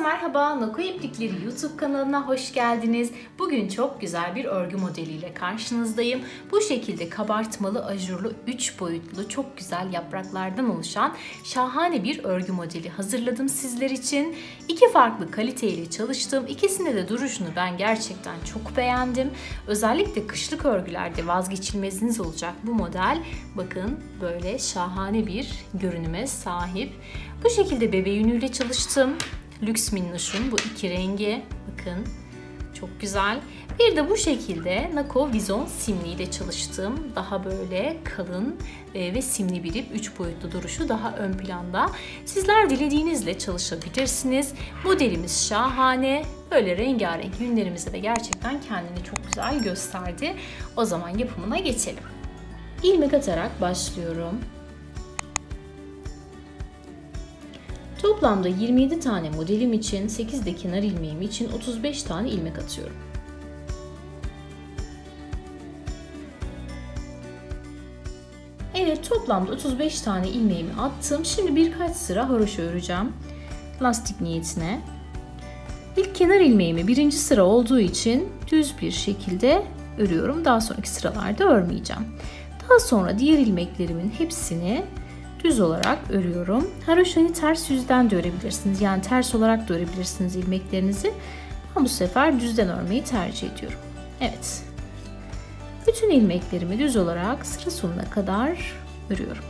merhaba, Nako İplikleri YouTube kanalına hoş geldiniz. Bugün çok güzel bir örgü modeliyle karşınızdayım. Bu şekilde kabartmalı, ajurlu, 3 boyutlu, çok güzel yapraklardan oluşan şahane bir örgü modeli hazırladım sizler için. 2 farklı kaliteyle çalıştım. İkisinde de duruşunu ben gerçekten çok beğendim. Özellikle kışlık örgülerde vazgeçilmeziniz olacak bu model. Bakın böyle şahane bir görünüme sahip. Bu şekilde bebe yünüyle çalıştım. Lüks minnoşun bu iki rengi. Bakın çok güzel. Bir de bu şekilde Nako Vizon simliyle çalıştım. Daha böyle kalın ve simli bir ip. 3 boyutlu duruşu daha ön planda. Sizler dilediğinizle çalışabilirsiniz. Modelimiz şahane. Böyle rengarenk yünlerimize de gerçekten kendini çok güzel gösterdi. O zaman yapımına geçelim. İlmek atarak başlıyorum. Toplamda 27 tane modelim için, 8 de kenar ilmeğim için 35 tane ilmek atıyorum. Evet, toplamda 35 tane ilmeğimi attım. Şimdi birkaç sıra haroşa öreceğim. Lastik niyetine. İlk kenar ilmeğimi birinci sıra olduğu için düz bir şekilde örüyorum. Daha sonraki sıralarda örmeyeceğim. Daha sonra diğer ilmeklerimin hepsini düz olarak örüyorum. Haroşayı ters yüzden de örebilirsiniz. Yani ters olarak da örebilirsiniz ilmeklerinizi. Ben bu sefer düzden örmeyi tercih ediyorum. Evet. Bütün ilmeklerimi düz olarak sıra sonuna kadar örüyorum.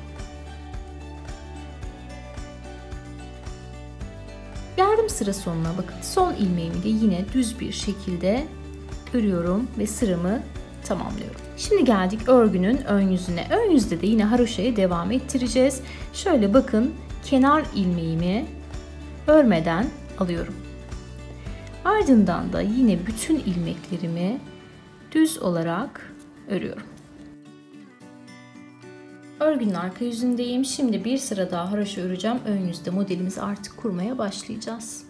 Geldim sıra sonuna, bakın. Son ilmeğimi de yine düz bir şekilde örüyorum ve sıramı tamamlıyorum. Şimdi geldik örgünün ön yüzüne. Ön yüzde de yine haroşaya devam ettireceğiz. Şöyle bakın, kenar ilmeğimi örmeden alıyorum. Ardından da yine bütün ilmeklerimi düz olarak örüyorum. Örgünün arka yüzündeyim. Şimdi bir sıra daha haroşa öreceğim. Ön yüzde modelimizi artık kurmaya başlayacağız.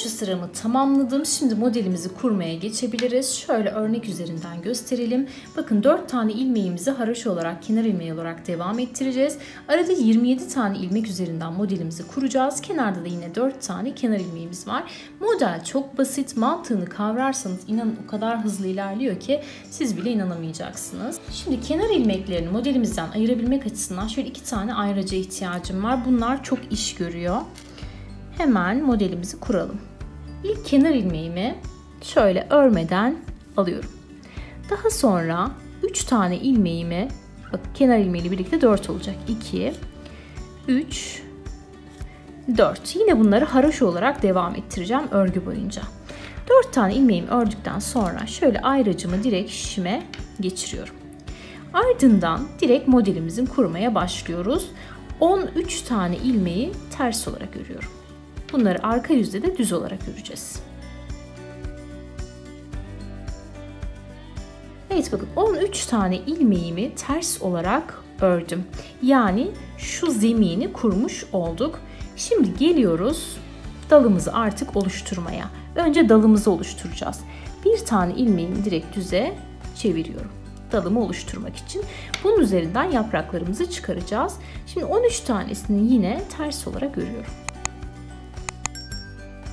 Şu sıramı tamamladım. Şimdi modelimizi kurmaya geçebiliriz. Şöyle örnek üzerinden gösterelim. Bakın 4 tane ilmeğimizi haroşa olarak, kenar ilmeği olarak devam ettireceğiz. Arada 27 tane ilmek üzerinden modelimizi kuracağız. Kenarda da yine 4 tane kenar ilmeğimiz var. Model çok basit. Mantığını kavrarsanız inanın o kadar hızlı ilerliyor ki siz bile inanamayacaksınız. Şimdi kenar ilmeklerini modelimizden ayırabilmek açısından şöyle 2 tane ayraca ihtiyacım var. Bunlar çok iş görüyor. Hemen modelimizi kuralım. İlk kenar ilmeğimi şöyle örmeden alıyorum. Daha sonra 3 tane ilmeğimi, bak kenar ilmeğiyle birlikte 4 olacak. 2, 3, 4. Yine bunları haroşa olarak devam ettireceğim örgü boyunca. 4 tane ilmeğimi ördükten sonra şöyle ayracımı direkt şişime geçiriyorum. Ardından direkt modelimizin kurmaya başlıyoruz. 13 tane ilmeği ters olarak örüyorum. Bunları arka yüzde de düz olarak öreceğiz. Evet, bakın 13 tane ilmeğimi ters olarak ördüm. Yani şu zemini kurmuş olduk. Şimdi geliyoruz dalımızı artık oluşturmaya. Önce dalımızı oluşturacağız. Bir tane ilmeğimi direkt düze çeviriyorum. Dalımı oluşturmak için. Bunun üzerinden yapraklarımızı çıkaracağız. Şimdi 13 tanesini yine ters olarak örüyorum.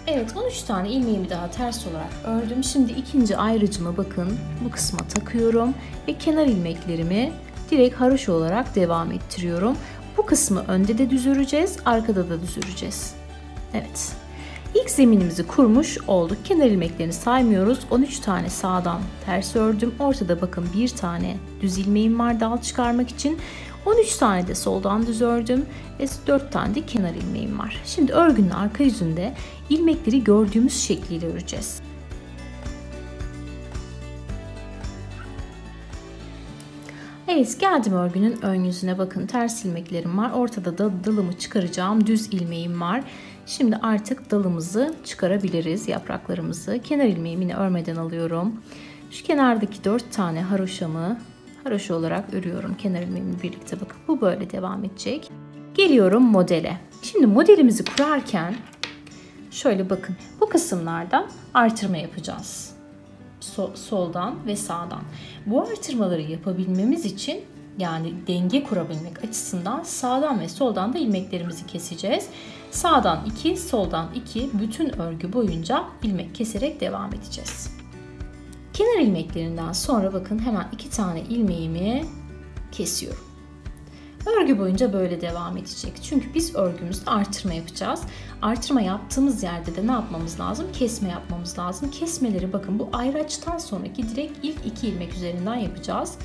Evet, 13 tane ilmeğimi daha ters olarak ördüm. Şimdi ikinci ayrıcıma bakın, bu kısma takıyorum ve kenar ilmeklerimi direkt haroşa olarak devam ettiriyorum. Bu kısmı önde de düz öreceğiz, arkada da düz öreceğiz. Evet. İlk zeminimizi kurmuş olduk. Kenar ilmeklerini saymıyoruz. 13 tane sağdan ters ördüm. Ortada bakın bir tane düz ilmeğim var dal çıkarmak için. 13 tane de soldan düz ördüm ve 4 tane de kenar ilmeğim var. Şimdi örgünün arka yüzünde ilmekleri gördüğümüz şekliyle öreceğiz. Evet, geldim örgünün ön yüzüne, bakın ters ilmeklerim var. Ortada da dalımı çıkaracağım düz ilmeğim var. Şimdi artık dalımızı çıkarabiliriz, yapraklarımızı. Kenar ilmeğimi yine örmeden alıyorum. Şu kenardaki 4 tane haroşamı haroşa olarak örüyorum kenar ilmeğimle birlikte. Bakın bu böyle devam edecek. Geliyorum modele. Şimdi modelimizi kurarken şöyle bakın, bu kısımlardan artırma yapacağız. Soldan ve sağdan. Bu artırmaları yapabilmemiz için yani denge kurabilmek açısından sağdan ve soldan da ilmeklerimizi keseceğiz. Sağdan 2, soldan 2 bütün örgü boyunca ilmek keserek devam edeceğiz. Kenar ilmeklerinden sonra bakın hemen 2 tane ilmeğimi kesiyorum. Örgü boyunca böyle devam edecek. Çünkü biz örgümüzde artırma yapacağız. Artırma yaptığımız yerde de ne yapmamız lazım? Kesme yapmamız lazım. Kesmeleri bakın bu ayraçtan sonraki direkt ilk 2 ilmek üzerinden yapacağız.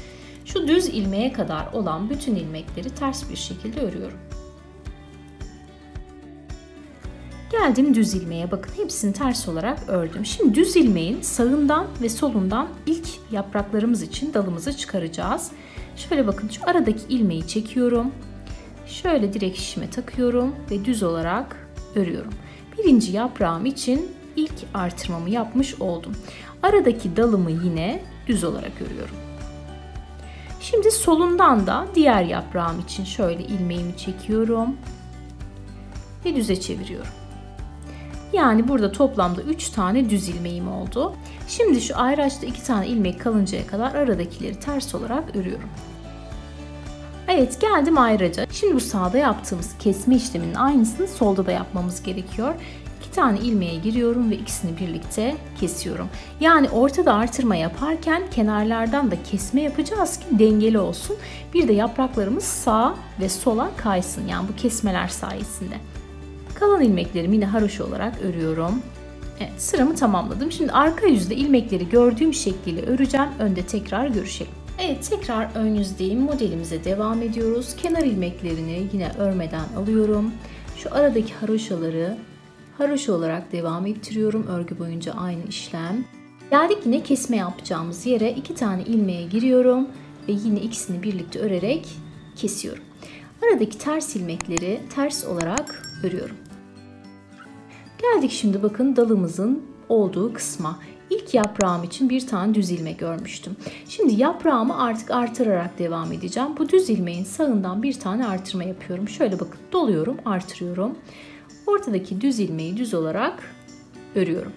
Şu düz ilmeğe kadar olan bütün ilmekleri ters bir şekilde örüyorum. Geldim düz ilmeğe, bakın hepsini ters olarak ördüm. Şimdi düz ilmeğin sağından ve solundan ilk yapraklarımız için dalımızı çıkaracağız. Şöyle bakın şu aradaki ilmeği çekiyorum. Şöyle direkt şişime takıyorum ve düz olarak örüyorum. Birinci yaprağım için ilk artırmamı yapmış oldum. Aradaki dalımı yine düz olarak örüyorum. Şimdi solundan da diğer yaprağım için şöyle ilmeğimi çekiyorum ve düze çeviriyorum. Yani burada toplamda 3 tane düz ilmeğim oldu. Şimdi şu ayraçta 2 tane ilmek kalıncaya kadar aradakileri ters olarak örüyorum. Evet, geldim ayraca. Şimdi bu sağda yaptığımız kesme işleminin aynısını solda da yapmamız gerekiyor. 2 tane ilmeğe giriyorum ve ikisini birlikte kesiyorum. Yani ortada artırma yaparken kenarlardan da kesme yapacağız ki dengeli olsun. Bir de yapraklarımız sağa ve sola kaysın. Yani bu kesmeler sayesinde. Kalan ilmeklerimi yine haroşa olarak örüyorum. Evet, sıramı tamamladım. Şimdi arka yüzde ilmekleri gördüğüm şekliyle öreceğim. Önde tekrar görüşelim. Evet, tekrar ön yüzdeyim. Modelimize devam ediyoruz. Kenar ilmeklerini yine örmeden alıyorum. Şu aradaki haroşaları haroşa olarak devam ettiriyorum. Örgü boyunca aynı işlem. Geldik yine kesme yapacağımız yere. 2 tane ilmeğe giriyorum ve yine ikisini birlikte örerek kesiyorum. Aradaki ters ilmekleri ters olarak örüyorum. Geldik şimdi bakın dalımızın olduğu kısma. İlk yaprağım için bir tane düz ilmek örmüştüm. Şimdi yaprağımı artık artırarak devam edeceğim. Bu düz ilmeğin sağından bir tane artırma yapıyorum. Şöyle bakın, doluyorum, artırıyorum. Ortadaki düz ilmeği düz olarak örüyorum.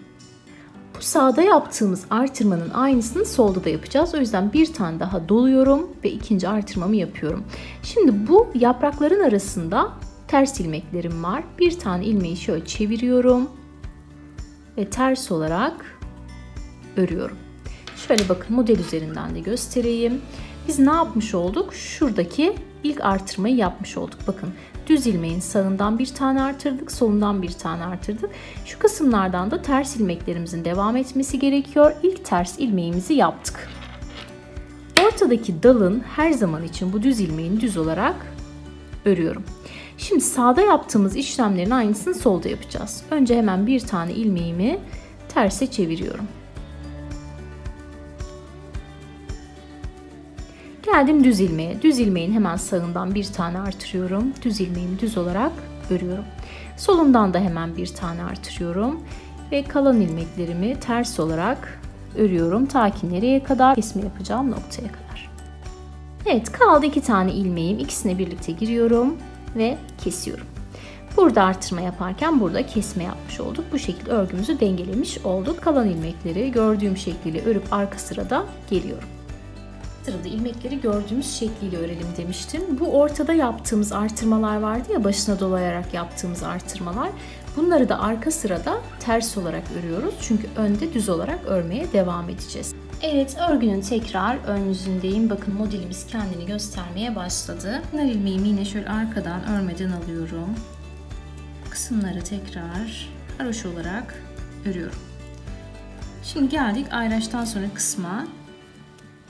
Bu sağda yaptığımız artırmanın aynısını solda da yapacağız. O yüzden bir tane daha doluyorum ve ikinci artırmamı yapıyorum. Şimdi bu yaprakların arasında ters ilmeklerim var. Bir tane ilmeği şöyle çeviriyorum ve ters olarak örüyorum. Şöyle bakın, model üzerinden de göstereyim. Biz ne yapmış olduk? Şuradaki ilk artırmayı yapmış olduk. Bakın, düz ilmeğin sağından bir tane artırdık, solundan bir tane artırdık. Şu kısımlardan da ters ilmeklerimizin devam etmesi gerekiyor. İlk ters ilmeğimizi yaptık. Ortadaki dalın her zaman için bu düz ilmeğini düz olarak örüyorum. Şimdi sağda yaptığımız işlemlerin aynısını solda yapacağız. Önce hemen bir tane ilmeğimi terse çeviriyorum. Geldim düz ilmeğe. Düz ilmeğin hemen sağından bir tane artırıyorum. Düz ilmeğimi düz olarak örüyorum. Solundan da hemen bir tane artırıyorum. Ve kalan ilmeklerimi ters olarak örüyorum. Ta ki nereye kadar? Kesme yapacağım noktaya kadar. Evet, kaldı 2 tane ilmeğim. İkisine birlikte giriyorum ve kesiyorum. Burada artırma yaparken burada kesme yapmış olduk. Bu şekilde örgümüzü dengelemiş olduk. Kalan ilmekleri gördüğüm şekliyle örüp arka sırada geliyorum. Sırada ilmekleri gördüğümüz şekliyle örelim demiştim. Bu ortada yaptığımız artırmalar vardı ya, başına dolayarak yaptığımız artırmalar. Bunları da arka sırada ters olarak örüyoruz. Çünkü önde düz olarak örmeye devam edeceğiz. Evet, örgünün tekrar ön yüzündeyim. Bakın modelimiz kendini göstermeye başladı. Kenar ilmeğimi yine şöyle arkadan örmeden alıyorum. Kısımları tekrar haroşa olarak örüyorum. Şimdi geldik ayraçtan sonra kısma.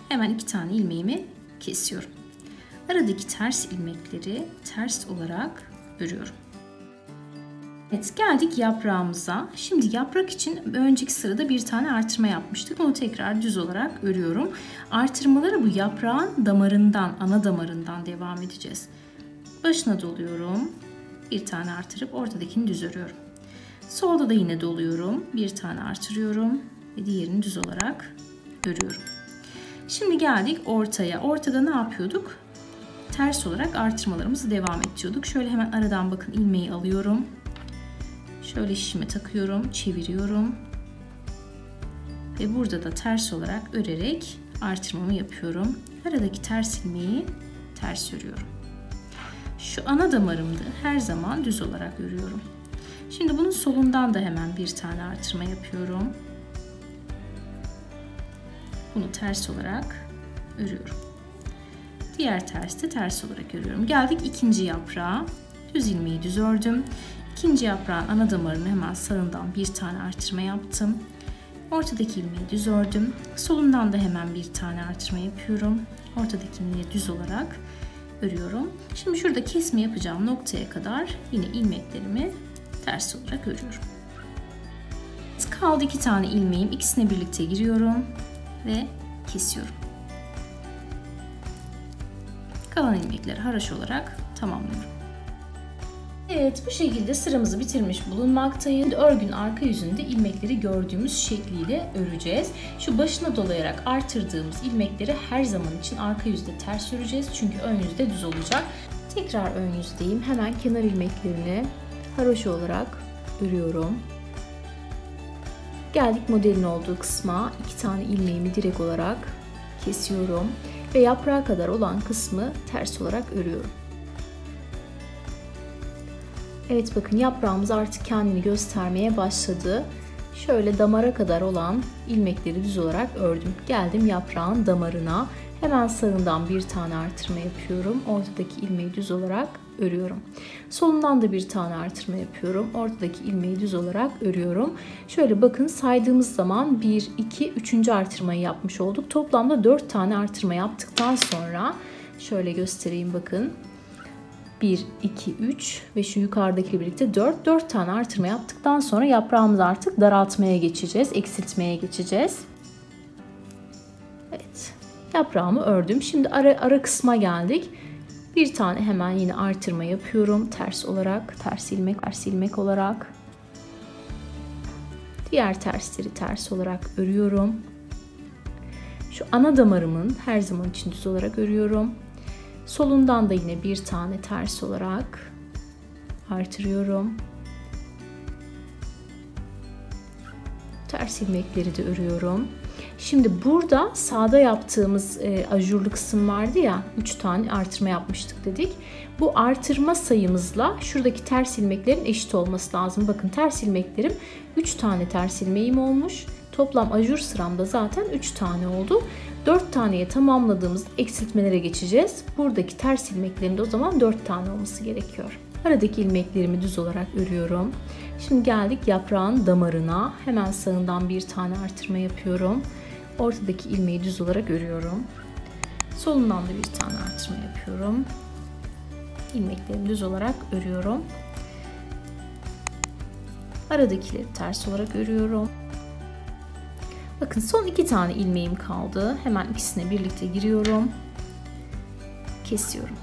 Hemen 2 tane ilmeğimi kesiyorum. Aradaki ters ilmekleri ters olarak örüyorum. Evet, geldik yaprağımıza. Şimdi yaprak için önceki sırada bir tane artırma yapmıştık. Onu tekrar düz olarak örüyorum. Artırmaları bu yaprağın damarından, ana damarından devam edeceğiz. Başına doluyorum. Bir tane artırıp ortadakini düz örüyorum. Solda da yine doluyorum. Bir tane artırıyorum ve diğerini düz olarak örüyorum. Şimdi geldik ortaya. Ortada ne yapıyorduk? Ters olarak artırmalarımızı devam ediyorduk. Şöyle hemen aradan bakın ilmeği alıyorum. Şöyle şişime takıyorum, çeviriyorum. Ve burada da ters olarak örerek artırmamı yapıyorum. Aradaki ters ilmeği ters örüyorum. Şu ana damarımda her zaman düz olarak örüyorum. Şimdi bunun solundan da hemen bir tane artırma yapıyorum. Bunu ters olarak örüyorum. Diğer tersi de ters olarak örüyorum. Geldik ikinci yaprağa. Düz ilmeği düz ördüm. İkinci yaprağın ana damarının hemen sağından bir tane artırma yaptım. Ortadaki ilmeği düz ördüm. Solundan da hemen bir tane artırma yapıyorum. Ortadaki ilmeği düz olarak örüyorum. Şimdi şurada kesme yapacağım noktaya kadar yine ilmeklerimi ters olarak örüyorum. Kaldı 2 tane ilmeğim. İkisine birlikte giriyorum ve kesiyorum. Kalan ilmekleri haraşo olarak tamamlıyorum. Evet, bu şekilde sıramızı bitirmiş bulunmaktayım. Örgünün arka yüzünde ilmekleri gördüğümüz şekliyle öreceğiz. Şu başına dolayarak artırdığımız ilmekleri her zaman için arka yüzde ters öreceğiz. Çünkü ön yüzde düz olacak. Tekrar ön yüzdeyim. Hemen kenar ilmeklerini haroşa olarak örüyorum. Geldik modelin olduğu kısma. 2 tane ilmeğimi direkt olarak kesiyorum. Ve yaprağa kadar olan kısmı ters olarak örüyorum. Evet, bakın yaprağımız artık kendini göstermeye başladı. Şöyle damara kadar olan ilmekleri düz olarak ördüm. Geldim yaprağın damarına. Hemen sağından bir tane artırma yapıyorum. Ortadaki ilmeği düz olarak örüyorum. Solundan da bir tane artırma yapıyorum. Ortadaki ilmeği düz olarak örüyorum. Şöyle bakın, saydığımız zaman 1, 2, 3. artırmayı yapmış olduk. Toplamda 4 tane artırma yaptıktan sonra şöyle göstereyim, bakın. 1, 2, 3 ve şu yukarıdakiyle birlikte 4 tane artırma yaptıktan sonra yaprağımızı artık daraltmaya geçeceğiz, eksiltmeye geçeceğiz. Evet, yaprağımı ördüm. Şimdi ara kısma geldik. Bir tane hemen yine artırma yapıyorum ters olarak, ters ilmek olarak. Diğer tersleri ters olarak örüyorum. Şu ana damarımın her zaman için düz olarak örüyorum. Solundan da yine bir tane ters olarak artırıyorum. Ters ilmekleri de örüyorum. Şimdi burada sağda yaptığımız ajurlu kısım vardı ya, 3 tane artırma yapmıştık dedik. Bu artırma sayımızla şuradaki ters ilmeklerin eşit olması lazım. Bakın ters ilmeklerim 3 tane ters ilmeğim olmuş. Toplam ajur sıramda zaten 3 tane oldu. 4 taneye tamamladığımızda eksiltmelere geçeceğiz. Buradaki ters ilmeklerin de o zaman 4 tane olması gerekiyor. Aradaki ilmeklerimi düz olarak örüyorum. Şimdi geldik yaprağın damarına. Hemen sağından bir tane artırma yapıyorum. Ortadaki ilmeği düz olarak örüyorum. Solundan da bir tane artırma yapıyorum. İlmeklerimi düz olarak örüyorum. Aradakileri ters olarak örüyorum. Bakın son 2 tane ilmeğim kaldı. Hemen ikisine birlikte giriyorum. Kesiyorum.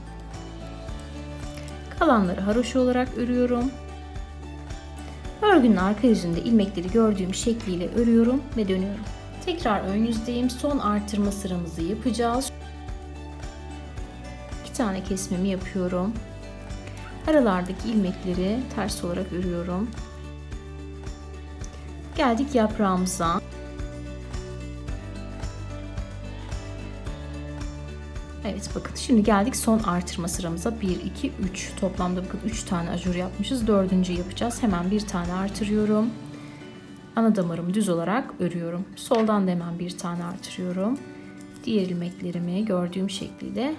Kalanları haroşa olarak örüyorum. Örgünün arka yüzünde ilmekleri gördüğüm şekliyle örüyorum ve dönüyorum. Tekrar ön yüzdeyim. Son artırma sıramızı yapacağız. 2 tane kesmemi yapıyorum. Aralardaki ilmekleri ters olarak örüyorum. Geldik yaprağımıza. Evet, bakın şimdi geldik son artırma sıramıza. 1, 2, 3. Toplamda bakın 3 tane ajur yapmışız. 4. yapacağız. Hemen bir tane artırıyorum. Ana damarımı düz olarak örüyorum. Soldan da hemen bir tane artırıyorum. Diğer ilmeklerimi gördüğüm şekliyle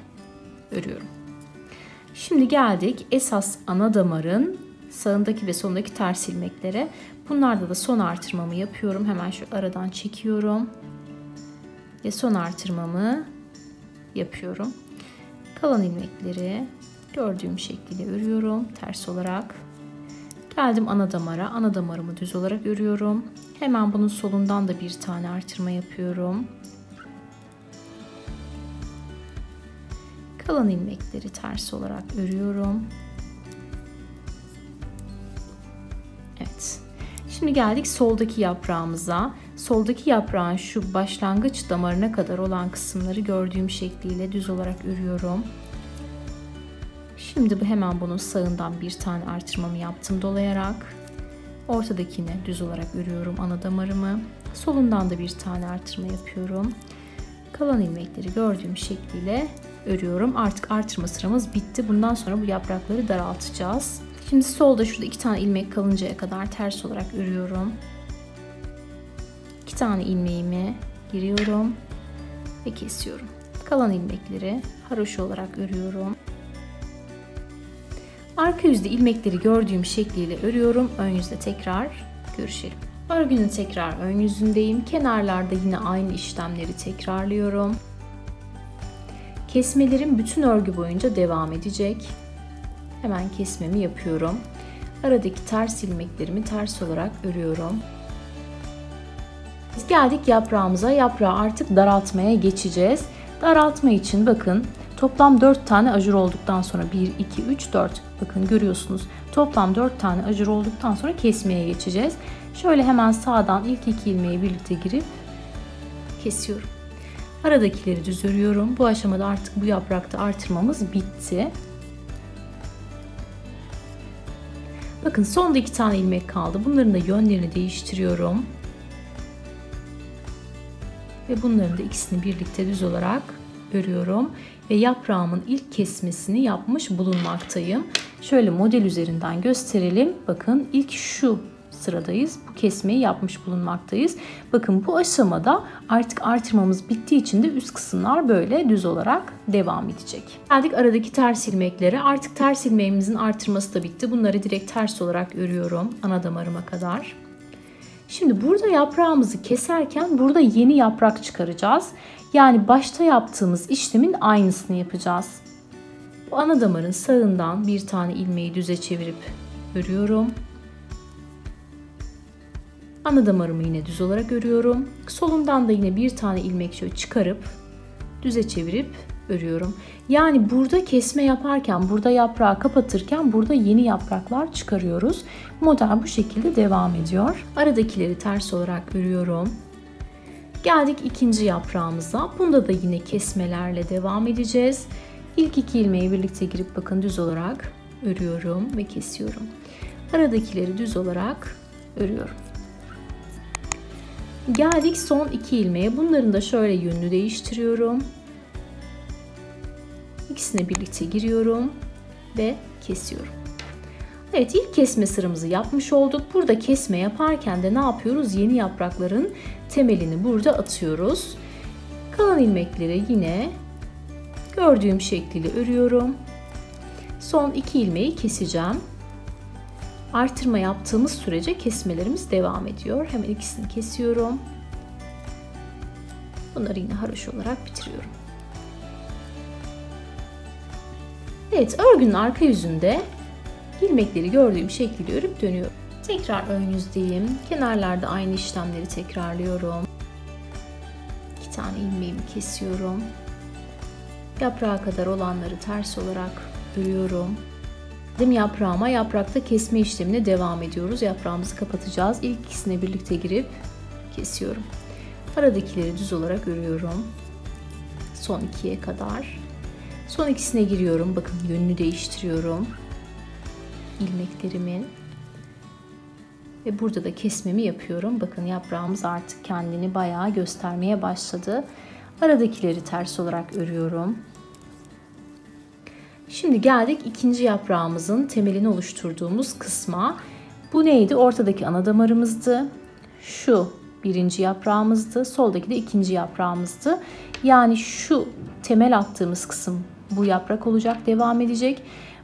örüyorum. Şimdi geldik esas ana damarın sağındaki ve solundaki ters ilmeklere. Bunlarda da son artırmamı yapıyorum. Hemen şu aradan çekiyorum. Ve son artırmamı yapıyorum. Kalan ilmekleri gördüğüm şekilde örüyorum ters olarak. Geldim ana damara. Ana damarımı düz olarak örüyorum. Hemen bunun solundan da bir tane artırma yapıyorum. Kalan ilmekleri ters olarak örüyorum. Evet. Şimdi geldik soldaki yaprağımıza. Soldaki yaprağın şu başlangıç damarına kadar olan kısımları gördüğüm şekliyle düz olarak örüyorum. Şimdi hemen bunun sağından bir tane artırmamı yaptım dolayarak. Ortadakini düz olarak örüyorum ana damarımı. Solundan da bir tane artırma yapıyorum. Kalan ilmekleri gördüğüm şekliyle örüyorum. Artık artırma sıramız bitti. Bundan sonra bu yaprakları daraltacağız. Şimdi solda şurada 2 tane ilmek kalıncaya kadar ters olarak örüyorum. 2 tane ilmeğimi giriyorum ve kesiyorum. Kalan ilmekleri haroşa olarak örüyorum. Arka yüzde ilmekleri gördüğüm şekliyle örüyorum. Ön yüzde tekrar görüşelim. Örgünün tekrar ön yüzündeyim. Kenarlarda yine aynı işlemleri tekrarlıyorum. Kesmelerim bütün örgü boyunca devam edecek. Hemen kesmemi yapıyorum. Aradaki ters ilmeklerimi ters olarak örüyorum. Biz geldik yaprağımıza. Yaprağı artık daraltmaya geçeceğiz. Daraltma için bakın toplam 4 tane ajur olduktan sonra 1, 2, 3, 4 bakın görüyorsunuz. Toplam 4 tane ajur olduktan sonra kesmeye geçeceğiz. Şöyle hemen sağdan ilk 2 ilmeği birlikte girip kesiyorum. Aradakileri düz örüyorum. Bu aşamada artık bu yaprakta artırmamız bitti. Bakın sonda 2 tane ilmek kaldı. Bunların da yönlerini değiştiriyorum. Ve bunların da ikisini birlikte düz olarak örüyorum. Ve yaprağımın ilk kesmesini yapmış bulunmaktayım. Şöyle model üzerinden gösterelim. Bakın ilk şu sıradayız. Bu kesmeyi yapmış bulunmaktayız. Bakın bu aşamada artık artırmamız bittiği için de üst kısımlar böyle düz olarak devam edecek. Geldik aradaki ters ilmeklere. Artık ters ilmeğimizin artırması da bitti. Bunları direkt ters olarak örüyorum ana damarıma kadar. Şimdi burada yaprağımızı keserken burada yeni yaprak çıkaracağız. Yani başta yaptığımız işlemin aynısını yapacağız. Bu ana damarın sağından bir tane ilmeği düze çevirip örüyorum. Ana damarımı yine düz olarak örüyorum. Solundan da yine bir tane ilmek şöyle çıkarıp düze çevirip örüyorum. Yani burada kesme yaparken, burada yaprağı kapatırken burada yeni yapraklar çıkarıyoruz. Model bu şekilde devam ediyor. Aradakileri ters olarak örüyorum. Geldik ikinci yaprağımıza. Bunda da yine kesmelerle devam edeceğiz. İlk 2 ilmeği birlikte girip bakın düz olarak örüyorum ve kesiyorum. Aradakileri düz olarak örüyorum. Geldik son 2 ilmeğe. Bunların da şöyle yönünü değiştiriyorum. İkisine birlikte giriyorum ve kesiyorum. Evet, ilk kesme sıramızı yapmış olduk. Burada kesme yaparken de ne yapıyoruz? Yeni yaprakların temelini burada atıyoruz. Kalan ilmekleri yine gördüğüm şekliyle örüyorum. Son 2 ilmeği keseceğim. Artırma yaptığımız sürece kesmelerimiz devam ediyor. Hemen ikisini kesiyorum. Bunları yine haroşa olarak bitiriyorum. Evet, örgünün arka yüzünde ilmekleri gördüğüm şekilde örüp dönüyorum. Tekrar ön yüzdeyim. Kenarlarda aynı işlemleri tekrarlıyorum. 2 tane ilmeğimi kesiyorum. Yaprağa kadar olanları ters olarak örüyorum. Yaprağıma, yaprakta kesme işlemine devam ediyoruz. Yaprağımızı kapatacağız. İlk ikisine birlikte girip kesiyorum. Aradakileri düz olarak örüyorum. Son 2'ye kadar. Son ikisine giriyorum. Bakın yönünü değiştiriyorum ilmeklerimin. Ve burada da kesmemi yapıyorum. Bakın yaprağımız artık kendini bayağı göstermeye başladı. Aradakileri ters olarak örüyorum. Şimdi geldik ikinci yaprağımızın temelini oluşturduğumuz kısma. Bu neydi? Ortadaki ana damarımızdı. Şu birinci yaprağımızdı. Soldaki de ikinci yaprağımızdı. Yani şu temel attığımız kısım bu yaprak olacak, devam edecek.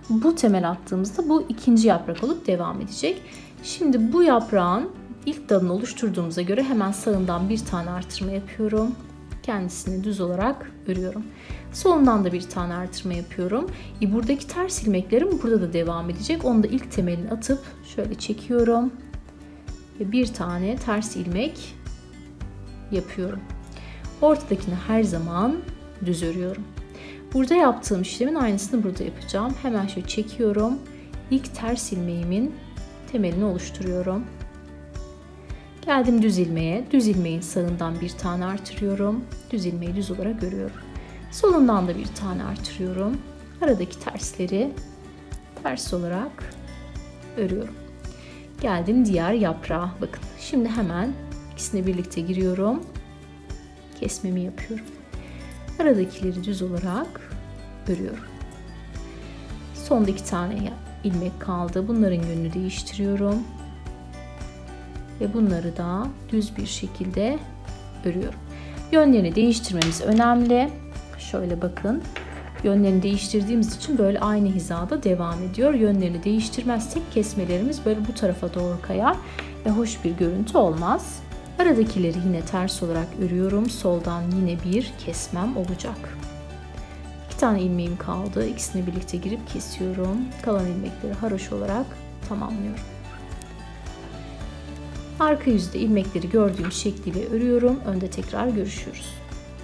Bu temel attığımızda bu ikinci yaprak olup devam edecek. Şimdi bu yaprağın ilk dalını oluşturduğumuza göre hemen sağından bir tane artırma yapıyorum. Kendisini düz olarak örüyorum. Solundan da bir tane artırma yapıyorum. Buradaki ters ilmeklerim burada da devam edecek. Onu da ilk temelini atıp şöyle çekiyorum. Ve bir tane ters ilmek yapıyorum. Ortadakini her zaman düz örüyorum. Burada yaptığım işlemin aynısını burada yapacağım. Hemen şöyle çekiyorum. İlk ters ilmeğimin temelini oluşturuyorum. Geldim düz ilmeğe. Düz ilmeğin sağından bir tane artırıyorum. Düz ilmeği düz olarak örüyorum. Solundan da bir tane artırıyorum. Aradaki tersleri ters olarak örüyorum. Geldim diğer yaprağa. Bakın şimdi hemen ikisini birlikte giriyorum. Kesmemi yapıyorum. Aradakileri düz olarak örüyorum. Son 2 tane ilmek kaldı. Bunların yönünü değiştiriyorum. Ve bunları da düz bir şekilde örüyorum. Yönlerini değiştirmemiz önemli. Şöyle bakın. Yönlerini değiştirdiğimiz için böyle aynı hizada devam ediyor. Yönlerini değiştirmezsek kesmelerimiz böyle bu tarafa doğru kayar ve hoş bir görüntü olmaz. Aradakileri yine ters olarak örüyorum. Soldan yine bir kesmem olacak. 2 tane ilmeğim kaldı. İkisini birlikte girip kesiyorum. Kalan ilmekleri haroşa olarak tamamlıyorum. Arka yüzde ilmekleri gördüğüm şekliyle örüyorum. Önde tekrar görüşürüz.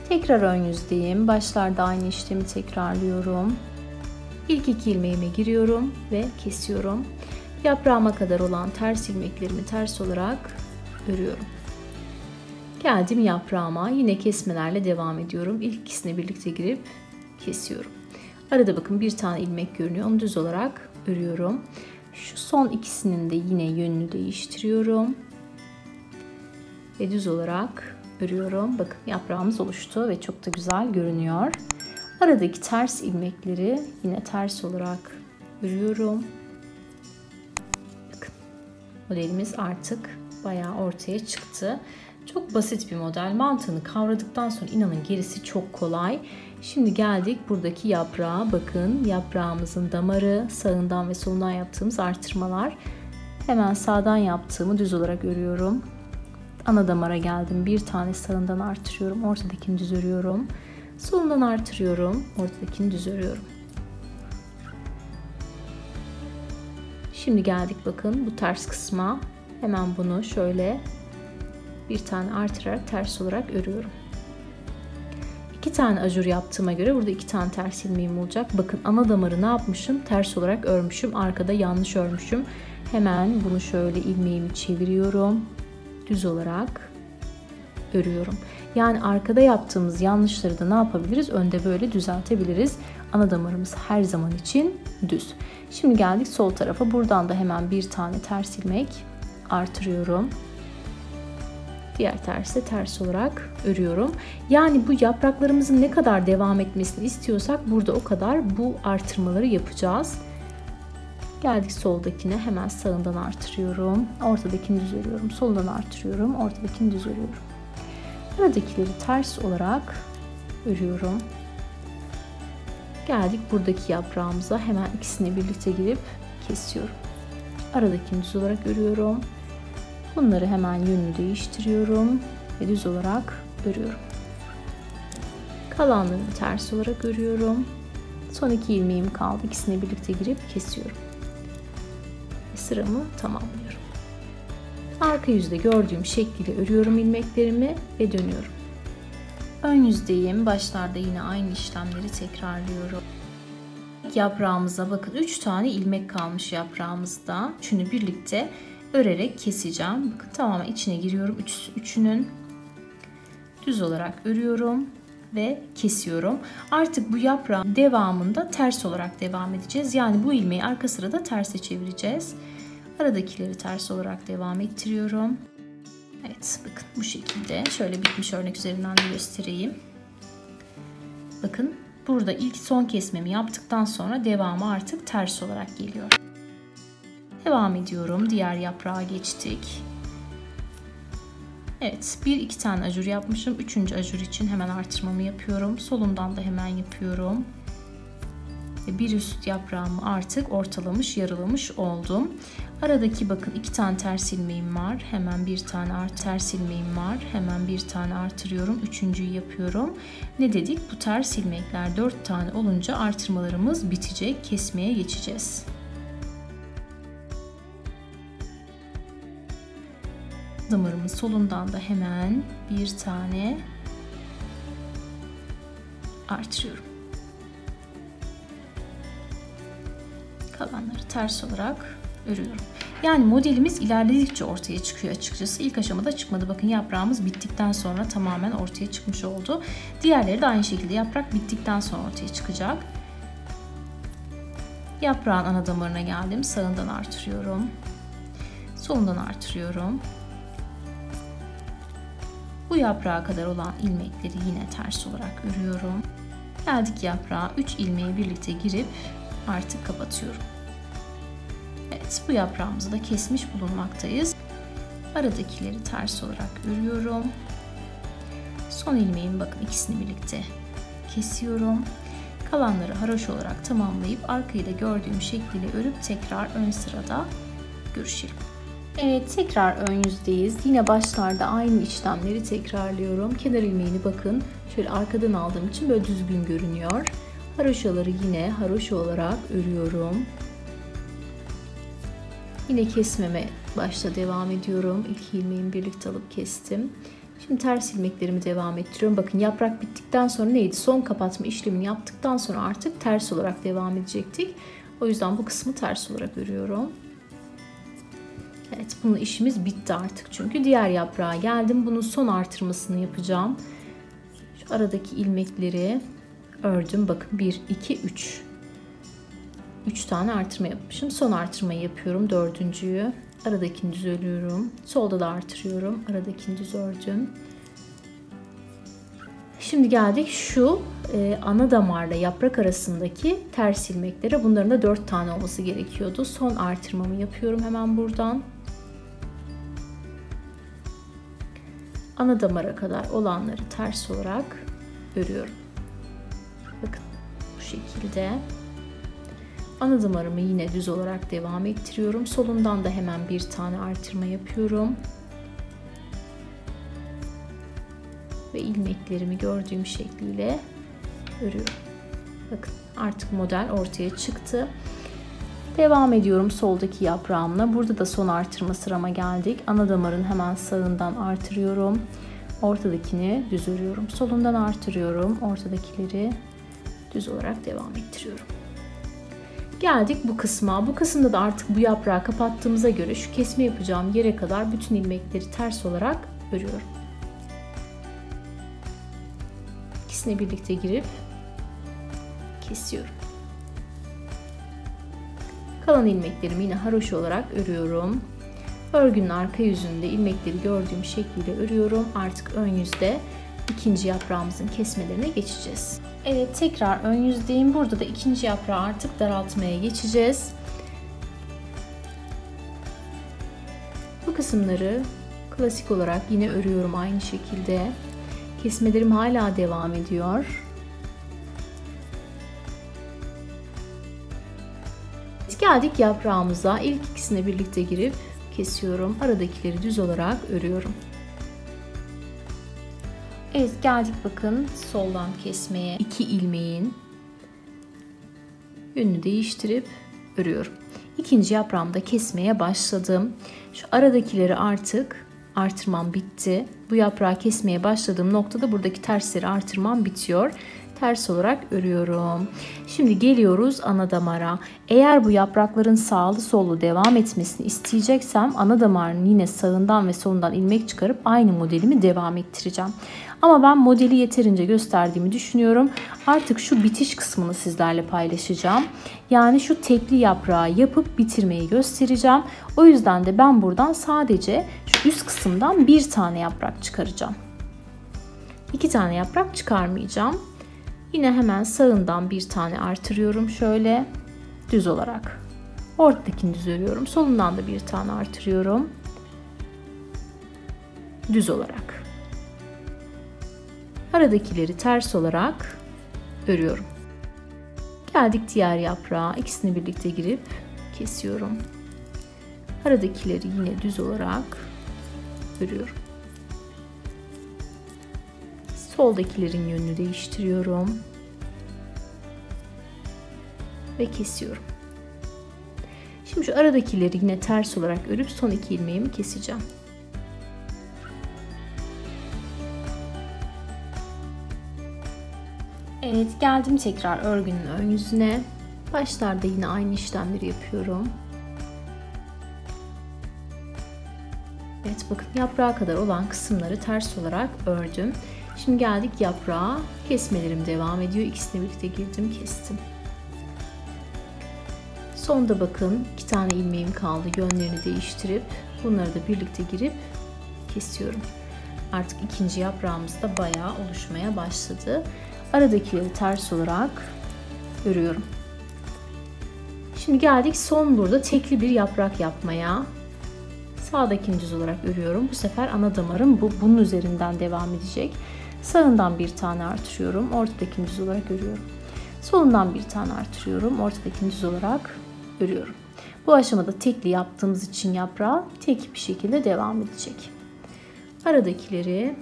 Tekrar ön yüzdeyim. Başlarda aynı işlemi tekrarlıyorum. İlk 2 ilmeğime giriyorum ve kesiyorum. Yaprağıma kadar olan ters ilmeklerimi ters olarak örüyorum. Geldim yaprağıma. Yine kesmelerle devam ediyorum. İlk ikisini birlikte girip kesiyorum. Arada bakın bir tane ilmek görünüyor. Onu düz olarak örüyorum. Şu son ikisinin de yine yönünü değiştiriyorum. Ve düz olarak örüyorum. Bakın yaprağımız oluştu ve çok da güzel görünüyor. Aradaki ters ilmekleri yine ters olarak örüyorum. Bakın modelimiz artık bayağı ortaya çıktı. Çok basit bir model. Mantığını kavradıktan sonra inanın gerisi çok kolay. Şimdi geldik buradaki yaprağa. Bakın yaprağımızın damarı, sağından ve solundan yaptığımız artırmalar. Hemen sağdan yaptığımı düz olarak örüyorum. Ana damara geldim. Bir tane sağından artırıyorum. Ortadakini düz örüyorum. Solundan artırıyorum. Ortadakini düz örüyorum. Şimdi geldik bakın bu ters kısma. Hemen bunu şöyle bir tane artırarak ters olarak örüyorum. 2 tane ajur yaptığıma göre burada 2 tane ters ilmeğim olacak. Bakın ana damarı ne yapmışım? Ters olarak örmüşüm. Arkada yanlış örmüşüm. Hemen bunu şöyle ilmeğimi çeviriyorum. Düz olarak örüyorum. Yani arkada yaptığımız yanlışları da ne yapabiliriz? Önde böyle düzeltebiliriz. Ana damarımız her zaman için düz. Şimdi geldik sol tarafa. Buradan da hemen bir tane ters ilmek artırıyorum. Diğer tersi de ters olarak örüyorum. Yani bu yapraklarımızın ne kadar devam etmesini istiyorsak burada o kadar bu artırmaları yapacağız. Geldik soldakine, hemen sağından artırıyorum. Ortadakini düz örüyorum. Soldan artırıyorum. Ortadakini düz örüyorum. Aradakileri ters olarak örüyorum. Geldik buradaki yaprağımıza, hemen ikisini birlikte girip kesiyorum. Aradakini düz olarak örüyorum. Bunları hemen yönünü değiştiriyorum ve düz olarak örüyorum. Kalanlarını ters olarak örüyorum. Son 2 ilmeğim kaldı. İkisini birlikte girip kesiyorum. Ve sıramı tamamlıyorum. Arka yüzde gördüğüm şekliyle örüyorum ilmeklerimi ve dönüyorum. Ön yüzdeyim. Başlarda yine aynı işlemleri tekrarlıyorum. Yaprağımıza bakın 3 tane ilmek kalmış yaprağımızda. Üçünü birlikte örerek keseceğim. Bakın tamamen içine giriyorum. Üçünün düz olarak örüyorum ve kesiyorum. Artık bu yaprağın devamında ters olarak devam edeceğiz. Yani bu ilmeği arka sırada terse çevireceğiz. Aradakileri ters olarak devam ettiriyorum. Evet, bakın bu şekilde. Şöyle bitmiş örnek üzerinden de göstereyim. Bakın burada ilk son kesmemi yaptıktan sonra devamı artık ters olarak geliyor. Devam ediyorum. Diğer yaprağa geçtik. Evet, 1-2 tane ajur yapmışım. 3. ajur için hemen artırmamı yapıyorum. Solundan da hemen yapıyorum. Ve bir üst yaprağımı artık ortalamış, yarılamış oldum. Aradaki bakın 2 tane ters ilmeğim var. Hemen bir tane ters ilmeğim var. Hemen bir tane artırıyorum. 3.'yü yapıyorum. Ne dedik? Bu ters ilmekler 4 tane olunca artırmalarımız bitecek. Kesmeye geçeceğiz. Damarımın solundan da hemen bir tane artırıyorum. Kalanları ters olarak örüyorum. Yani modelimiz ilerledikçe ortaya çıkıyor açıkçası. İlk aşamada çıkmadı. Bakın yaprağımız bittikten sonra tamamen ortaya çıkmış oldu. Diğerleri de aynı şekilde yaprak bittikten sonra ortaya çıkacak. Yaprağın ana damarına geldim. Sağından artırıyorum. Solundan artırıyorum. Bu yaprağa kadar olan ilmekleri yine ters olarak örüyorum. Geldik yaprağa, 3 ilmeği birlikte girip artık kapatıyorum. Evet, bu yaprağımızı da kesmiş bulunmaktayız. Aradakileri ters olarak örüyorum. Son ilmeğimi bakın ikisini birlikte kesiyorum. Kalanları haroşa olarak tamamlayıp arkayı da gördüğüm şekliyle örüp tekrar ön sırada görüşelim. Evet, tekrar ön yüzdeyiz. Yine başlarda aynı işlemleri tekrarlıyorum. Kenar ilmeğini bakın şöyle arkadan aldığım için böyle düzgün görünüyor. Haroşaları yine haroşa olarak örüyorum. Yine kesmeme başta devam ediyorum. İlk ilmeğimi birlikte alıp kestim. Şimdi ters ilmeklerimi devam ettiriyorum. Bakın yaprak bittikten sonra neydi? Son kapatma işlemini yaptıktan sonra artık ters olarak devam edecektik. O yüzden bu kısmı ters olarak örüyorum. Evet, bunun işimiz bitti artık. Çünkü diğer yaprağa geldim. Bunun son artırmasını yapacağım. Şu aradaki ilmekleri ördüm. Bakın 1, 2, 3. 3 tane artırma yapmışım. Son artırmayı yapıyorum. Dördüncüyü. Aradakini düz örüyorum. Solda da artırıyorum. Aradakini düz ördüm. Şimdi geldik şu ana damarla yaprak arasındaki ters ilmeklere. Bunların da 4 tane olması gerekiyordu. Son artırmamı yapıyorum hemen buradan. Ana damara kadar olanları ters olarak örüyorum. Bakın bu şekilde. Ana damarımı yine düz olarak devam ettiriyorum. Solundan da hemen bir tane artırma yapıyorum. Ve ilmeklerimi gördüğüm şekliyle örüyorum. Bakın artık model ortaya çıktı. Devam ediyorum soldaki yaprağımla. Burada da son artırma sırama geldik. Ana damarın hemen sağından artırıyorum. Ortadakini düz örüyorum. Solundan artırıyorum. Ortadakileri düz olarak devam ettiriyorum. Geldik bu kısma. Bu kısımda da artık bu yaprağı kapattığımıza göre şu kesme yapacağım yere kadar bütün ilmekleri ters olarak örüyorum. İkisini birlikte girip kesiyorum. Kalan ilmeklerimi yine haroşa olarak örüyorum. Örgünün arka yüzünde ilmekleri gördüğüm şekliyle örüyorum. Artık ön yüzde ikinci yaprağımızın kesmelerine geçeceğiz. Evet, tekrar ön yüzdeyim. Burada da ikinci yaprağı artık daraltmaya geçeceğiz. Bu kısımları klasik olarak yine örüyorum aynı şekilde. Kesmelerim hala devam ediyor. Geldik yaprağımıza. İlk ikisine birlikte girip kesiyorum. Aradakileri düz olarak örüyorum. Evet, geldik bakın soldan kesmeye. 2 ilmeğin yönünü değiştirip örüyorum. İkinci yaprağımda kesmeye başladım. Şu aradakileri artık artırmam bitti. Bu yaprağı kesmeye başladığım noktada buradaki tersleri artırmam bitiyor. Ters olarak örüyorum. Şimdi geliyoruz ana damara. Eğer bu yaprakların sağlı sollu devam etmesini isteyeceksem ana damarın yine sağından ve solundan ilmek çıkarıp aynı modelimi devam ettireceğim. Ama ben modeli yeterince gösterdiğimi düşünüyorum. Artık şu bitiş kısmını sizlerle paylaşacağım. Yani şu tekli yaprağı yapıp bitirmeyi göstereceğim. O yüzden de ben buradan sadece şu üst kısımdan bir tane yaprak çıkaracağım. 2 tane yaprak çıkarmayacağım. Yine hemen sağından bir tane artırıyorum şöyle düz olarak. Ortadakini düz örüyorum. Solundan da bir tane artırıyorum. Düz olarak. Aradakileri ters olarak örüyorum. Geldik diğer yaprağa. İkisini birlikte girip kesiyorum. Aradakileri yine düz olarak örüyorum. Soldakilerin yönünü değiştiriyorum. Ve kesiyorum. Şimdi şu aradakileri yine ters olarak örüp son 2 ilmeğimi keseceğim. Evet, geldim tekrar örgünün ön yüzüne. Başlarda yine aynı işlemleri yapıyorum. Evet, bakın yaprağa kadar olan kısımları ters olarak ördüm. Şimdi geldik yaprağa. Kesmelerim devam ediyor. İkisini birlikte girdim, kestim. Sonda bakın 2 tane ilmeğim kaldı. Yönlerini değiştirip bunları da birlikte girip kesiyorum. Artık ikinci yaprağımız da bayağı oluşmaya başladı. Aradakileri ters olarak örüyorum. Şimdi geldik son burada tekli bir yaprak yapmaya. Sağdakini düz olarak örüyorum. Bu sefer ana damarım bunun üzerinden devam edecek. Sağından bir tane artırıyorum. Ortadakini düz olarak örüyorum. Solundan bir tane artırıyorum. Ortadakini düz olarak örüyorum. Bu aşamada tekli yaptığımız için yaprağı tek bir şekilde devam edecek. Aradakileri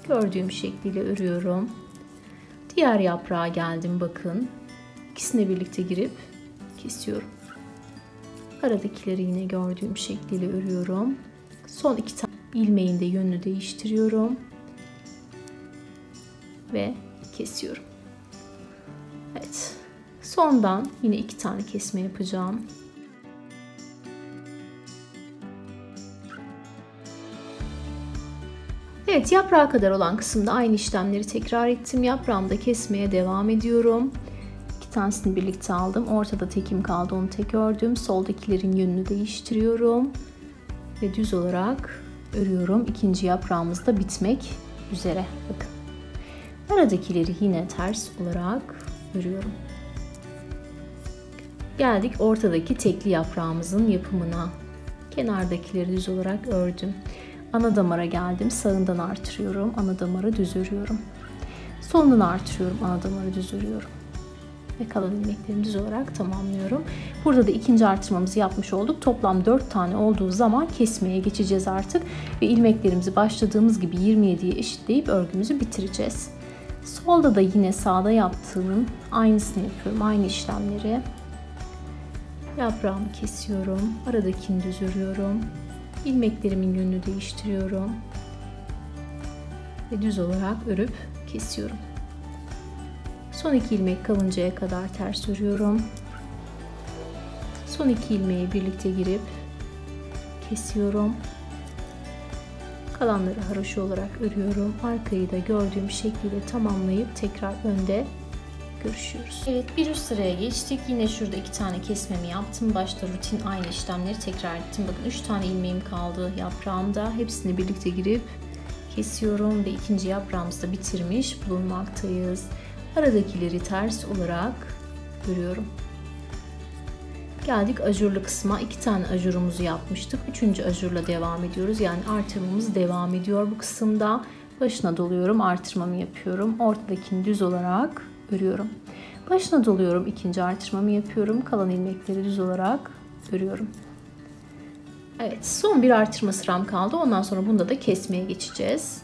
gördüğüm şekliyle örüyorum. Diğer yaprağa geldim bakın. İkisini birlikte girip kesiyorum. Aradakileri yine gördüğüm şekliyle örüyorum. Son iki tane ilmeğin de yönünü değiştiriyorum. Ve kesiyorum. Evet. Sondan yine 2 tane kesme yapacağım. Evet, yaprağa kadar olan kısımda aynı işlemleri tekrar ettim. Yaprağımda kesmeye devam ediyorum. 2 tanesini birlikte aldım. Ortada tekim kaldı. Onu tek ördüm. Soldakilerin yönünü değiştiriyorum. Ve düz olarak örüyorum. İkinci yaprağımız da bitmek üzere. Bakın. Aradakileri yine ters olarak örüyorum. Geldik ortadaki tekli yaprağımızın yapımına. Kenardakileri düz olarak ördüm. Ana damara geldim. Sağından artırıyorum. Ana damarı düz örüyorum. Solundan artırıyorum. Ana damarı düz örüyorum. Ve kalan ilmeklerimi düz olarak tamamlıyorum. Burada da ikinci artırmamızı yapmış olduk. Toplam 4 tane olduğu zaman kesmeye geçeceğiz artık. Ve ilmeklerimizi başladığımız gibi 27'ye eşitleyip örgümüzü bitireceğiz. Solda da yine sağda yaptığımın aynısını yapıyorum. Aynı işlemleri. Yaprağımı kesiyorum. Aradakini düz örüyorum. İlmeklerimin yönünü değiştiriyorum. Ve düz olarak örüp kesiyorum. Son 2 ilmek kalıncaya kadar ters örüyorum. Son 2 ilmeği birlikte girip kesiyorum. Kalanları haroşa olarak örüyorum. Arkayı da gördüğüm şekilde tamamlayıp tekrar önde görüşüyoruz. Evet, bir üst sıraya geçtik. Yine şurada 2 tane kesmemi yaptım. Başta rutin aynı işlemleri tekrar ettim. Bakın 3 tane ilmeğim kaldı yaprağımda. Hepsini birlikte girip kesiyorum ve ikinci yaprağımızı da bitirmiş bulunmaktayız. Aradakileri ters olarak örüyorum. Geldik ajurlu kısma. 2 tane ajurumuzu yapmıştık. 3. ajurla devam ediyoruz. Yani artırmamız devam ediyor bu kısımda. Başına doluyorum, artırmamı yapıyorum. Ortadakini düz olarak örüyorum. Başına doluyorum, ikinci artırmamı yapıyorum. Kalan ilmekleri düz olarak örüyorum. Evet, son bir artırma sıram kaldı. Ondan sonra bunda da kesmeye geçeceğiz.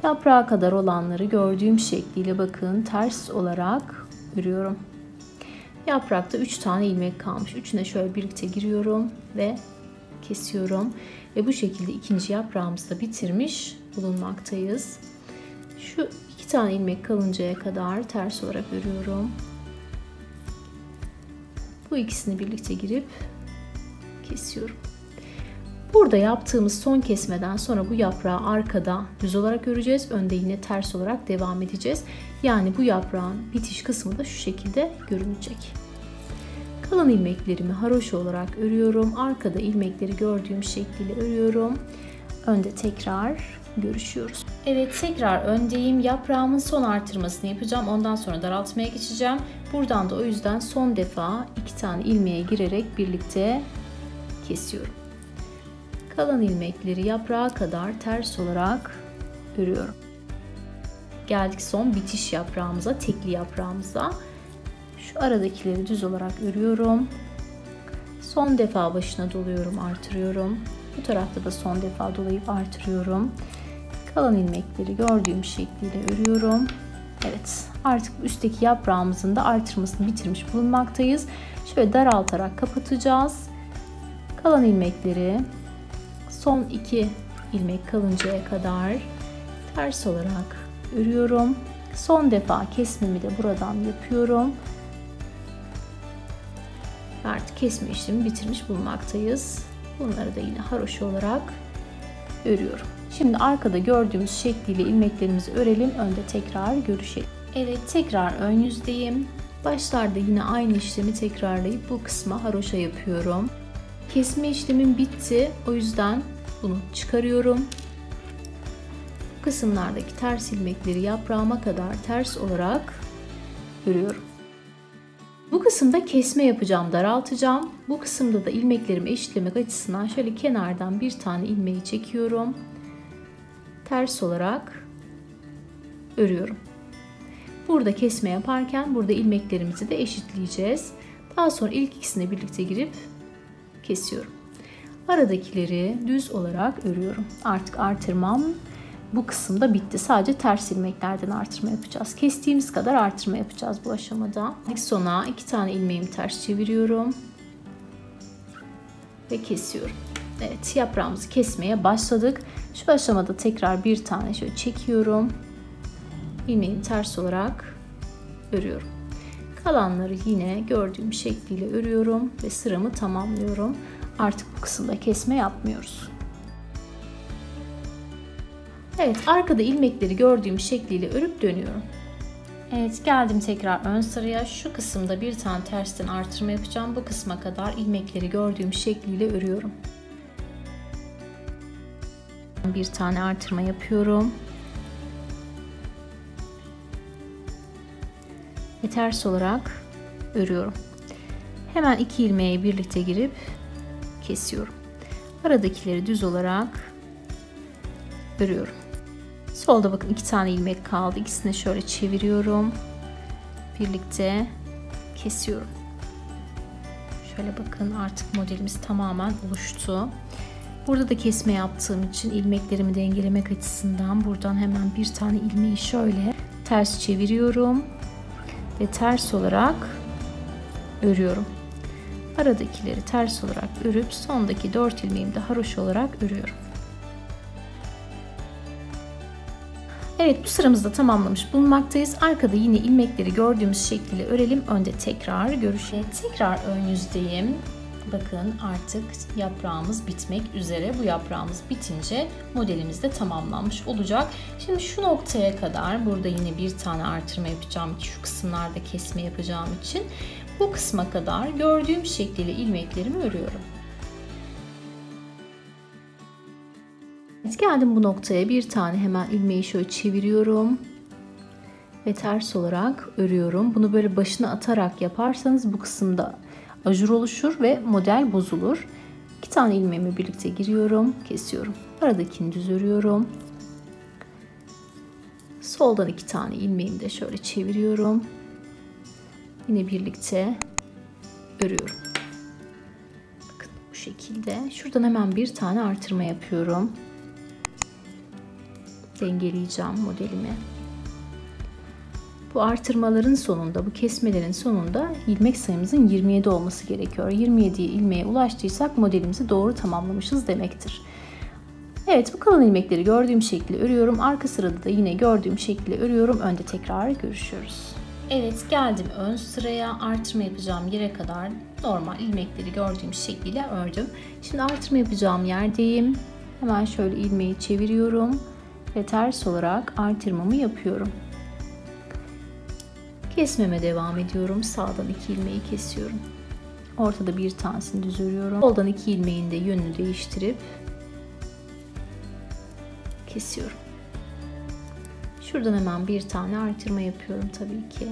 Yaprağa kadar olanları gördüğüm şekliyle bakın ters olarak örüyorum. Yaprakta 3 tane ilmek kalmış. Üçüne şöyle birlikte giriyorum ve kesiyorum. Ve bu şekilde ikinci yaprağımızı da bitirmiş bulunmaktayız. Şu 2 tane ilmek kalıncaya kadar ters olarak örüyorum. Bu ikisini birlikte girip kesiyorum. Burada yaptığımız son kesmeden sonra bu yaprağı arkada düz olarak öreceğiz. Önde yine ters olarak devam edeceğiz. Yani bu yaprağın bitiş kısmı da şu şekilde görünecek. Kalan ilmeklerimi haroşa olarak örüyorum. Arkada ilmekleri gördüğüm şekliyle örüyorum. Önde tekrar görüşüyoruz. Evet, tekrar öndeyim. Yaprağımın son artırmasını yapacağım. Ondan sonra daraltmaya geçeceğim. Buradan da o yüzden son defa 2 tane ilmeğe girerek birlikte kesiyorum. Kalan ilmekleri yaprağa kadar ters olarak örüyorum. Geldik son bitiş yaprağımıza, tekli yaprağımıza. Şu aradakileri düz olarak örüyorum. Son defa başına doluyorum, artırıyorum. Bu tarafta da son defa dolayıp artırıyorum. Kalan ilmekleri gördüğüm şekliyle örüyorum. Evet, artık üstteki yaprağımızın da artırmasını bitirmiş bulunmaktayız. Şöyle daraltarak kapatacağız. Kalan ilmekleri son 2 ilmek kalıncaya kadar ters olarak örüyorum. Son defa kesmemi de buradan yapıyorum. Artık kesme işlemi bitirmiş bulunmaktayız. Bunları da yine haroşa olarak örüyorum. Şimdi arkada gördüğümüz şekliyle ilmeklerimizi örelim. Önde tekrar görüşelim. Evet, tekrar ön yüzdeyim. Başlarda yine aynı işlemi tekrarlayıp bu kısma haroşa yapıyorum. Kesme işlemim bitti. O yüzden bunu çıkarıyorum. kısımlardaki ters ilmekleri yaprağıma kadar ters olarak örüyorum. Bu kısımda kesme yapacağım, daraltacağım. Bu kısımda da ilmeklerimi eşitlemek açısından şöyle kenardan bir tane ilmeği çekiyorum. Ters olarak örüyorum. Burada kesme yaparken burada ilmeklerimizi de eşitleyeceğiz. Daha sonra ilk ikisini birlikte girip kesiyorum. Aradakileri düz olarak örüyorum. Artık artırmam bu kısımda bitti. Sadece ters ilmeklerden artırma yapacağız. Kestiğimiz kadar artırma yapacağız bu aşamada. İlk sona 2 tane ilmeğimi ters çeviriyorum ve kesiyorum. Evet, yaprağımızı kesmeye başladık. Şu aşamada tekrar bir tane şöyle çekiyorum. İlmeğimi ters olarak örüyorum. Kalanları yine gördüğüm şekliyle örüyorum ve sıramı tamamlıyorum. Artık bu kısımda kesme yapmıyoruz. Evet, arkada ilmekleri gördüğüm şekliyle örüp dönüyorum. Evet, geldim tekrar ön sıraya. Şu kısımda bir tane tersten artırma yapacağım. Bu kısma kadar ilmekleri gördüğüm şekliyle örüyorum. Bir tane artırma yapıyorum. Ve ters olarak örüyorum. Hemen 2 ilmeği birlikte girip kesiyorum. Aradakileri düz olarak örüyorum. Solda bakın 2 tane ilmek kaldı. İkisini şöyle çeviriyorum. Birlikte kesiyorum. Şöyle bakın, artık modelimiz tamamen oluştu. Burada da kesme yaptığım için ilmeklerimi dengelemek açısından buradan hemen bir tane ilmeği şöyle ters çeviriyorum ve ters olarak örüyorum. Aradakileri ters olarak örüp sondaki 4 ilmeğimi de haroşa olarak örüyorum. Evet, bu sıramızda tamamlamış bulunmaktayız. Arkada yine ilmekleri gördüğümüz şekliyle örelim. Önde tekrar görüşelim. Tekrar ön yüzdeyim. Bakın, artık yaprağımız bitmek üzere. Bu yaprağımız bitince modelimiz de tamamlanmış olacak. Şimdi şu noktaya kadar burada yine bir tane artırma yapacağım ki şu kısımlarda kesme yapacağım için. Bu kısma kadar gördüğüm şekliyle ilmeklerimi örüyorum. Geldim bu noktaya, bir tane hemen ilmeği şöyle çeviriyorum ve ters olarak örüyorum. Bunu böyle başına atarak yaparsanız bu kısımda ajur oluşur ve model bozulur. 2 tane ilmeğimi birlikte giriyorum, kesiyorum. Aradakini düz örüyorum. Soldan 2 tane ilmeğimi de şöyle çeviriyorum. Yine birlikte örüyorum. Bakın bu şekilde. Şuradan hemen bir tane artırma yapıyorum. Dengeleyeceğim modelimi. Bu artırmaların sonunda, bu kesmelerin sonunda ilmek sayımızın 27 olması gerekiyor. 27 ilmeğe ulaştıysak modelimizi doğru tamamlamışız demektir. Evet, bu kalan ilmekleri gördüğüm şekilde örüyorum. Arka sırada da yine gördüğüm şekilde örüyorum. Önde tekrar görüşüyoruz. Evet, geldim ön sıraya. Artırma yapacağım yere kadar normal ilmekleri gördüğüm şekliyle ördüm. Şimdi artırma yapacağım yerdeyim. Hemen şöyle ilmeği çeviriyorum ve ters olarak artırmamı yapıyorum. Kesmeme devam ediyorum. Sağdan 2 ilmeği kesiyorum. Ortada bir tanesini düz örüyorum. Soldan 2 ilmeğin de yönünü değiştirip kesiyorum. Şuradan hemen bir tane artırma yapıyorum tabii ki.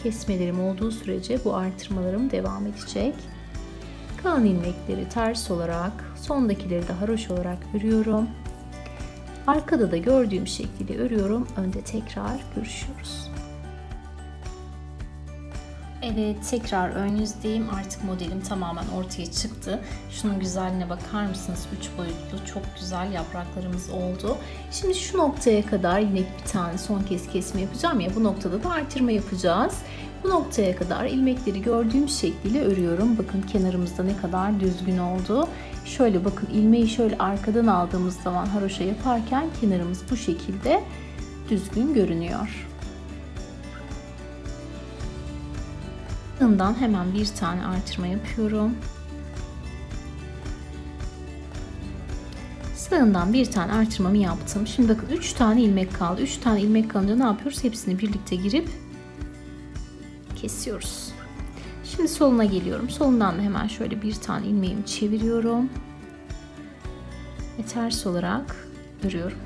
Kesmelerim olduğu sürece bu artırmalarım devam edecek. Kalan ilmekleri ters olarak, sondakileri de haroş olarak örüyorum. Arkada da gördüğüm şekilde örüyorum. Önde tekrar görüşüyoruz. Evet, tekrar ön yüzdeyim. Artık modelim tamamen ortaya çıktı. Şunun güzelliğine bakar mısınız? 3 boyutlu çok güzel yapraklarımız oldu. Şimdi şu noktaya kadar yine bir tane son kez kesme yapacağım ya, bu noktada da artırma yapacağız. Bu noktaya kadar ilmekleri gördüğüm şekliyle örüyorum. Bakın kenarımızda ne kadar düzgün oldu. Şöyle bakın, ilmeği şöyle arkadan aldığımız zaman haroşa yaparken kenarımız bu şekilde düzgün görünüyor. Sağından hemen bir tane artırma yapıyorum. Sağından bir tane artırmamı yaptım. Şimdi bakın 3 tane ilmek kaldı. 3 tane ilmek kalınca ne yapıyoruz? Hepsini birlikte girip kesiyoruz. Şimdi soluna geliyorum. Solundan da hemen şöyle bir tane ilmeğimi çeviriyorum ve ters olarak örüyorum.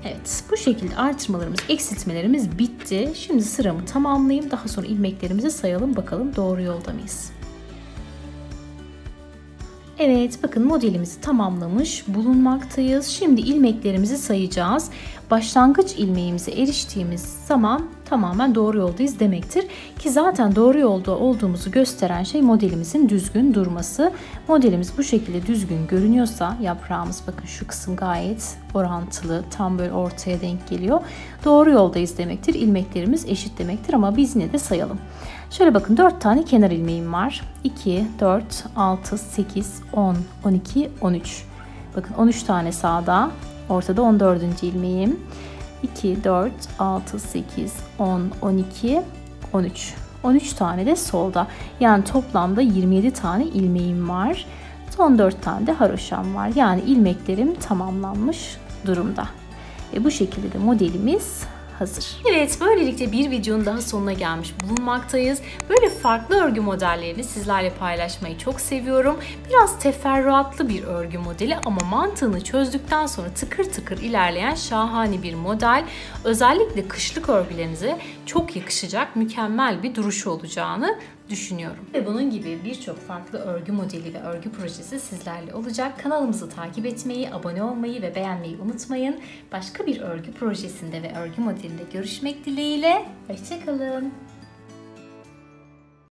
Evet, bu şekilde artırmalarımız, eksiltmelerimiz bitti. Şimdi sıramı tamamlayayım. Daha sonra ilmeklerimizi sayalım, bakalım doğru yolda mıyız? Evet, bakın modelimizi tamamlamış bulunmaktayız. Şimdi ilmeklerimizi sayacağız. Başlangıç ilmeğimize eriştiğimiz zaman tamamen doğru yoldayız demektir. Ki zaten doğru yolda olduğumuzu gösteren şey modelimizin düzgün durması. Modelimiz bu şekilde düzgün görünüyorsa yaprağımız, bakın şu kısım gayet orantılı, tam böyle ortaya denk geliyor. Doğru yoldayız demektir. İlmeklerimiz eşit demektir ama biz yine de sayalım. Şöyle bakın, 4 tane kenar ilmeğim var. 2, 4, 6, 8, 10, 12, 13. Bakın 13 tane sağda, ortada 14. ilmeğim. 2, 4, 6, 8, 10, 12, 13. 13 tane de solda. Yani toplamda 27 tane ilmeğim var. Son 4 tane de haroşam var. Yani ilmeklerim tamamlanmış durumda. Ve bu şekilde de modelimiz hazır. Evet, böylelikle bir videonun daha sonuna gelmiş bulunmaktayız. Böyle farklı örgü modellerini sizlerle paylaşmayı çok seviyorum. Biraz teferruatlı bir örgü modeli ama mantığını çözdükten sonra tıkır tıkır ilerleyen şahane bir model. Özellikle kışlık örgülerinize çok yakışacak, mükemmel bir duruşu olacağını düşünüyorum. Ve bunun gibi birçok farklı örgü modeli ve örgü projesi sizlerle olacak. Kanalımızı takip etmeyi, abone olmayı ve beğenmeyi unutmayın. Başka bir örgü projesinde ve örgü modelinde görüşmek dileğiyle. Hoşça kalın.